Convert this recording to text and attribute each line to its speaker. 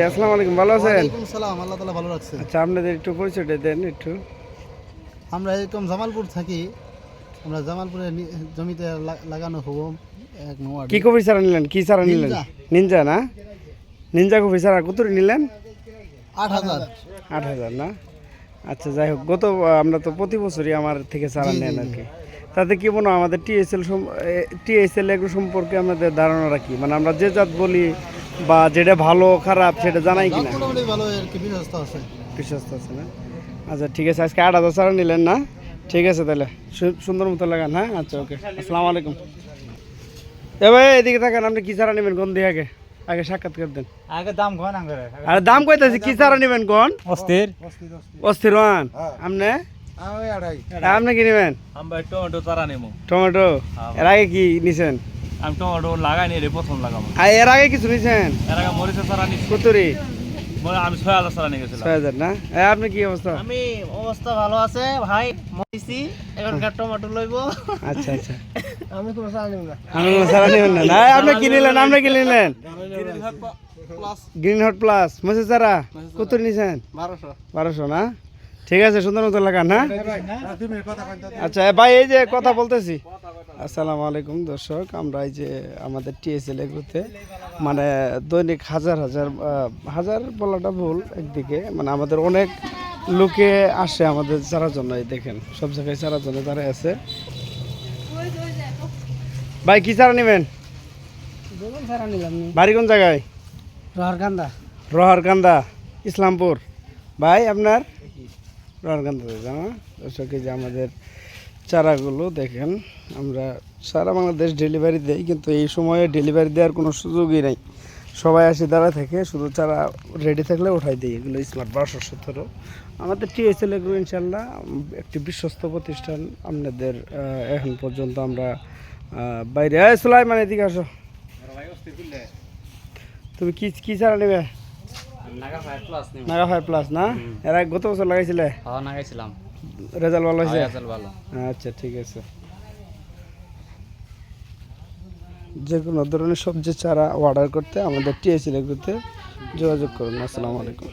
Speaker 1: আসসালামু আলাইকুম, ভালো আছেন?
Speaker 2: ওয়ালাইকুম সালাম, আল্লাহ তাআলা ভালো রাখছে।
Speaker 1: আচ্ছা, আপনাদের একটু পরিচয়টা দেন একটু।
Speaker 2: আমরা একদম জামালপুর থাকি। আমরা জামালপুরে জমিতে লাগানো হবো এক নম্বর।
Speaker 1: কি কফি চারা নিলেন? কি চারা নিলেন?
Speaker 2: নিনজা।
Speaker 1: নিনজা না? নিনজা কফি চারা কত নিলেন?
Speaker 2: 8,000।
Speaker 1: 8,000 না? আচ্ছা, যাই হোক, আমরা তো প্রতি বছরই আমার থেকে চারা
Speaker 2: জি, জি,
Speaker 1: নেন আর
Speaker 2: জি।
Speaker 1: কি। তাতে কি মনে হয় আমাদের টিএসএল এগুলো সম্পর্কে আমাদের ধারণাটা কি? মানে আমরা যে জাত বলি বা যেটা ভালো খারাপ সেটা জানাই
Speaker 2: জাত
Speaker 1: কিনা?
Speaker 2: মোটামুটি ভালো, এর কি বিশ্বস্ত আছে।
Speaker 1: বিশ্বস্ত আছে না? আচ্ছা, ঠিক আছে, আজকে 8,000 চারা নিলেন না? ঠিক আছে, তাহলে সুন্দর মতো লাগান। হ্যাঁ, আচ্ছা, ওকে, আসসালামু আলাইকুম। এ ভাই, এদিকে থাকেন, আপনি কি চারা নেবেন কোন দিয়ে আগে সাক্ষাৎকার দেন।
Speaker 2: আগে দাম কোন আঙ্গুরে?
Speaker 1: আরে দাম কইতাছি, কি চারা নেবেন কোন?
Speaker 2: অস্থির।
Speaker 1: অস্থির ওয়ান। আপনি আপনি কি নেবেন?
Speaker 3: আমরা টমেটো চারা নেবো।
Speaker 1: টমেটো? এর আগে কি নিছেন?
Speaker 3: আমি টমেটো লাগাইনি রে, প্রথম লাগাবো।
Speaker 1: আর এর আগে কিছু নিছেন?
Speaker 3: এর আগে মরিচের চারা নিচ্ছি।
Speaker 1: কতরি?
Speaker 3: আমি 6,000 চারা নিয়ে গেছিলাম।
Speaker 1: 6,000 না? আপনি কি অবস্থা?
Speaker 4: আমি অবস্থা ভালো আছে ভাই, মরিছি এখনকার টমেটো লইব।
Speaker 1: আচ্ছা আচ্ছা,
Speaker 4: আমি কোনো চাল নিব না।
Speaker 1: আমি কোনো চারা নেবেন না? না, আপনি কি নিলেন? আপনি কি নিলেন? গ্রিন হট প্লাস মসে চারা কত নিছেন? 1200 না? ঠিক আছে, সুন্দর মতো লাগান। হ্যাঁ, আচ্ছা ভাই, এই যে কথা বলতেছি। আসসালামু আলাইকুম দর্শক, আমরা এই যে আমাদের টিএসএল এগুলোতে মানে দৈনিক হাজার হাজার বলাটা ভুল একদিকে, মানে আমাদের অনেক লোকে আসে আমাদের চারার জন্য। এই দেখেন, সব জায়গায় চারার জন্য তারা আছে। ভাই, কি চারা নেবেন?
Speaker 4: বেগুন সারা নিলাম।
Speaker 1: বাড়ি কোন জায়গায়?
Speaker 4: রহরকান্দা।
Speaker 1: রহারকান্দা, ইসলামপুর। ভাই, আপনার? রহারকান্দাতে জানা। দর্শক, এই যে আমাদের চারাগুলো দেখেন, আমরা সারা বাংলাদেশ ডেলিভারি দেই, কিন্তু এই সময়ে ডেলিভারি দেওয়ার কোনো সুযোগই নেই। সবাই আসি দাঁড়া থেকে, শুধু চারা রেডি থাকলে ওঠাই দিই। এগুলো স্মার্ট 1217। আমাদের টিএসএল এগুলো ইনশাল্লাহ একটি বিশ্বস্ত প্রতিষ্ঠান। আপনাদের এখন পর্যন্ত আমরা বাইরে সুলাইমান, এদিকে আসো। তুমি কি চারা নেবে? নাগা 5+ না? এর আগে গত বছর লাগাইছিলে?
Speaker 4: লাগাইছিলাম।
Speaker 1: রেজাল্ট ভালো হয়েছে?
Speaker 4: ভালো।
Speaker 1: আচ্ছা, ঠিক আছে। যে কোনো ধরনের সবজি চারা অর্ডার করতে আমাদের টিএসএল এগুলোতে যোগাযোগ করুন। আসসালামু আলাইকুম।